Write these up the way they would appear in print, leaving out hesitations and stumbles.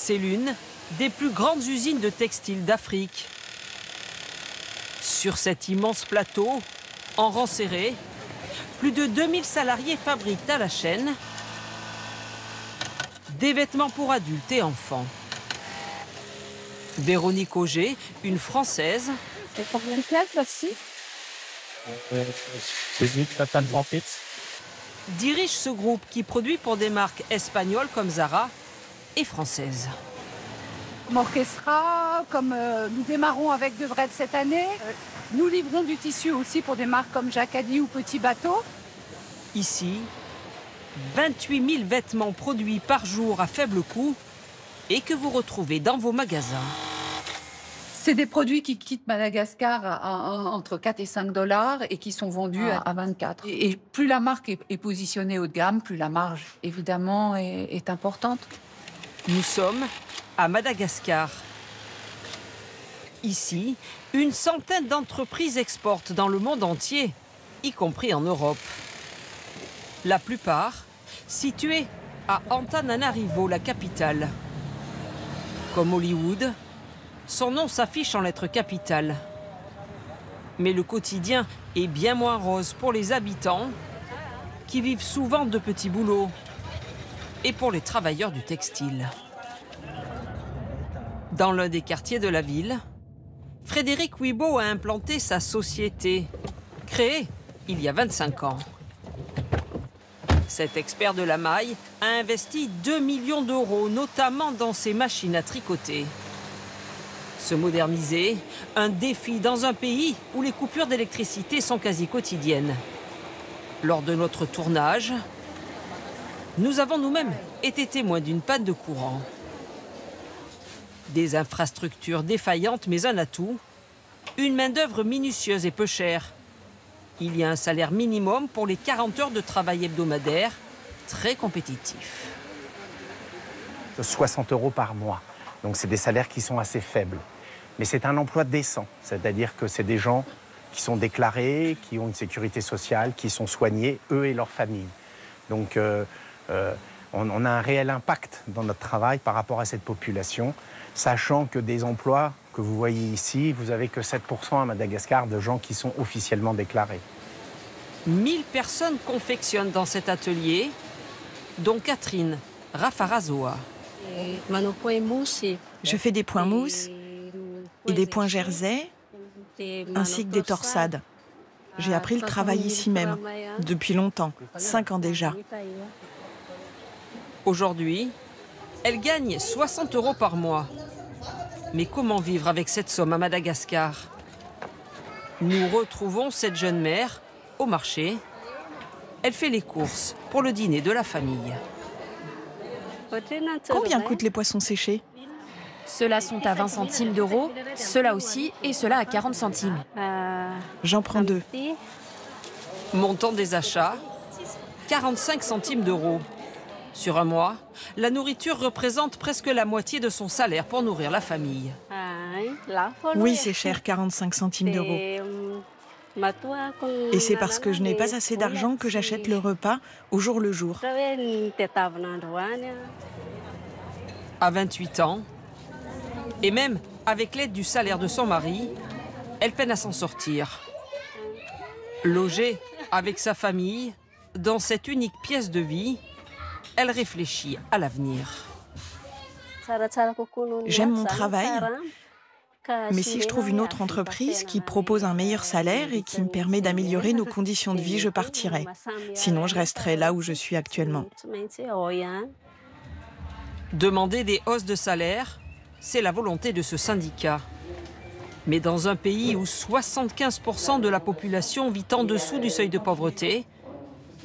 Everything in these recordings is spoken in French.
C'est l'une des plus grandes usines de textile d'Afrique. Sur cet immense plateau, en rang serré, plus de 2000 salariés fabriquent à la chaîne des vêtements pour adultes et enfants. Véronique Auger, une Française, Et combien de pièces là-dessus? dirige ce groupe qui produit pour des marques espagnoles comme Zara et françaises. Orchestra, comme nous démarrons avec De Vred cette année. Nous livrons du tissu aussi pour des marques comme Jacadi ou Petit Bateau. Ici, 28 000 vêtements produits par jour à faible coût et que vous retrouvez dans vos magasins. C'est des produits qui quittent Madagascar entre 4 et 5 dollars et qui sont vendus à 24. Et plus la marque est positionnée haut de gamme, plus la marge, évidemment, est importante. Nous sommes à Madagascar. Ici, une centaine d'entreprises exportent dans le monde entier, y compris en Europe. La plupart situées à Antananarivo, la capitale. Comme Hollywood, son nom s'affiche en lettres capitales. Mais le quotidien est bien moins rose pour les habitants qui vivent souvent de petits boulots et pour les travailleurs du textile. Dans l'un des quartiers de la ville, Frédéric Wibo a implanté sa société, créée il y a 25 ans. Cet expert de la maille a investi 2 millions d'euros, notamment dans ses machines à tricoter. Se moderniser, un défi dans un pays où les coupures d'électricité sont quasi quotidiennes. Lors de notre tournage, nous avons nous-mêmes été témoins d'une panne de courant. Des infrastructures défaillantes, mais un atout, une main-d'œuvre minutieuse et peu chère. Il y a un salaire minimum pour les 40 heures de travail hebdomadaire, très compétitif. 60 € par mois. Donc c'est des salaires qui sont assez faibles. Mais c'est un emploi décent, c'est-à-dire que c'est des gens qui sont déclarés, qui ont une sécurité sociale, qui sont soignés, eux et leurs familles. Donc on a un réel impact dans notre travail par rapport à cette population, sachant que des emplois que vous voyez ici, vous n'avez que 7% à Madagascar de gens qui sont officiellement déclarés. 1000 personnes confectionnent dans cet atelier, dont Catherine Rafarazoa. Je fais des points mousse et des points jersey, ainsi que des torsades. J'ai appris le travail ici même, depuis longtemps, 5 ans déjà. Aujourd'hui, elle gagne 60 € par mois. Mais comment vivre avec cette somme à Madagascar? Nous retrouvons cette jeune mère au marché. Elle fait les courses pour le dîner de la famille. Combien coûtent les poissons séchés? Ceux-là sont à 20 centimes d'euros, ceux-là aussi, et ceux-là à 40 centimes. J'en prends 2. Montant des achats, 45 centimes d'euros. Sur un mois, la nourriture représente presque la moitié de son salaire pour nourrir la famille. Oui, c'est cher, 45 centimes d'euros. Et c'est parce que je n'ai pas assez d'argent que j'achète le repas au jour le jour. À 28 ans, et même avec l'aide du salaire de son mari, elle peine à s'en sortir. Logée avec sa famille, dans cette unique pièce de vie, elle réfléchit à l'avenir. J'aime mon travail, mais si je trouve une autre entreprise qui propose un meilleur salaire et qui me permet d'améliorer nos conditions de vie, je partirai. Sinon, je resterai là où je suis actuellement. Demander des hausses de salaire, c'est la volonté de ce syndicat. Mais dans un pays où 75% de la population vit en dessous du seuil de pauvreté,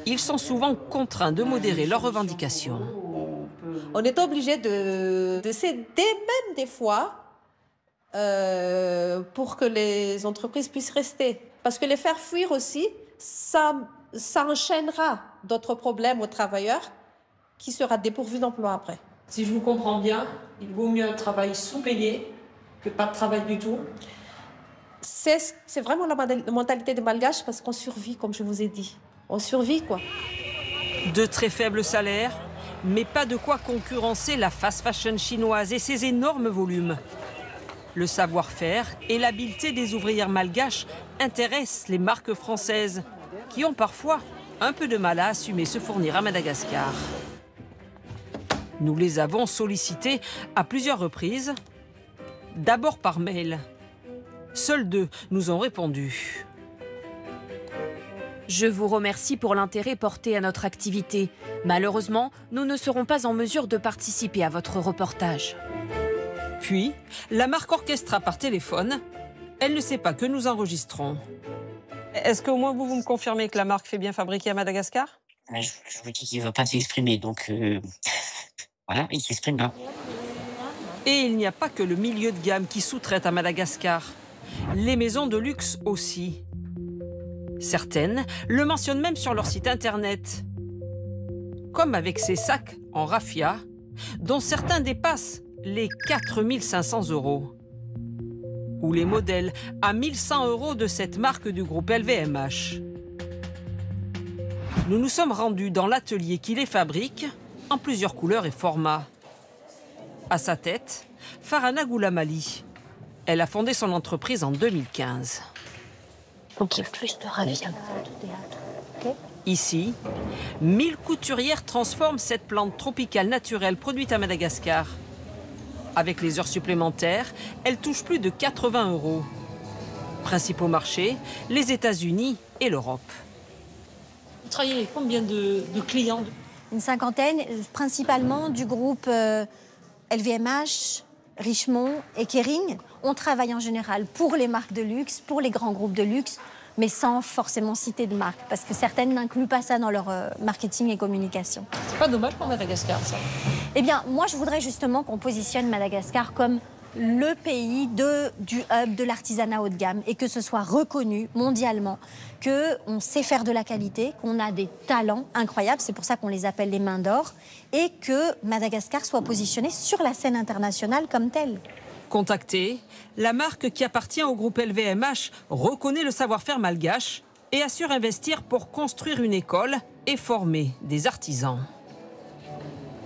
ils sont souvent contraints de modérer leurs revendications. On est obligé de céder même des fois pour que les entreprises puissent rester. Parce que les faire fuir aussi, ça enchaînera d'autres problèmes aux travailleurs qui sera dépourvu d'emploi après. Si je vous comprends bien, il vaut mieux un travail sous-payé que pas de travail du tout. C'est vraiment la mentalité des Malgaches parce qu'on survit, comme je vous ai dit. On survit, quoi. De très faibles salaires, Mais pas de quoi concurrencer la fast fashion chinoise et ses énormes volumes. Le savoir-faire et l'habileté des ouvrières malgaches intéressent les marques françaises, qui ont parfois un peu de mal à assumer se fournir à Madagascar. Nous les avons sollicitées à plusieurs reprises, d'abord par mail. Seuls 2 nous ont répondu. Je vous remercie pour l'intérêt porté à notre activité. Malheureusement, nous ne serons pas en mesure de participer à votre reportage. Puis, la marque orchestra par téléphone. Elle ne sait pas que nous enregistrons. Est-ce qu'au moins vous me confirmez que la marque fait bien fabriquer à Madagascar? Je vous dis qu'il ne veut pas s'exprimer, donc voilà, il ne s'exprime pas. Et il n'y a pas que le milieu de gamme qui sous-traite à Madagascar. Les maisons de luxe aussi. Certaines le mentionnent même sur leur site internet. Comme avec ces sacs en raffia, dont certains dépassent les 4 500 €. Ou les modèles à 1 100 € de cette marque du groupe LVMH. Nous nous sommes rendus dans l'atelier qui les fabrique en plusieurs couleurs et formats. À sa tête, Farhana Goulamali. Elle a fondé son entreprise en 2015. Donc il y a plus de raffia. Ici, 1000 couturières transforment cette plante tropicale naturelle produite à Madagascar. Avec les heures supplémentaires, elle touche plus de 80 €. Principaux marchés, les États-Unis et l'Europe. Vous travaillez avec combien de clients? Une cinquantaine, principalement du groupe LVMH, Richemont et Kering. On travaille en général pour les marques de luxe, pour les grands groupes de luxe, mais sans forcément citer de marque, parce que certaines n'incluent pas ça dans leur marketing et communication. C'est pas dommage pour Madagascar, ça? Eh bien, moi, je voudrais justement qu'on positionne Madagascar comme le pays du hub de l'artisanat haut de gamme et que ce soit reconnu mondialement, qu'on sait faire de la qualité, qu'on a des talents incroyables, c'est pour ça qu'on les appelle les mains d'or, et que Madagascar soit positionné sur la scène internationale comme telle. Contactée, la marque qui appartient au groupe LVMH reconnaît le savoir-faire malgache et assure investir pour construire une école et former des artisans.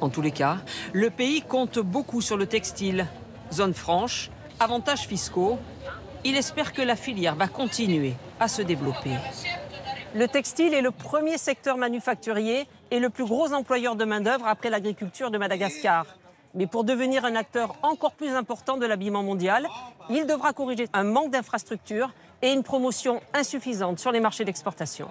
En tous les cas, le pays compte beaucoup sur le textile. Zone franche, avantages fiscaux. Il espère que la filière va continuer à se développer. Le textile est le premier secteur manufacturier et le plus gros employeur de main-d'œuvre après l'agriculture de Madagascar. Mais pour devenir un acteur encore plus important de l'habillement mondial, il devra corriger un manque d'infrastructures et une promotion insuffisante sur les marchés d'exportation.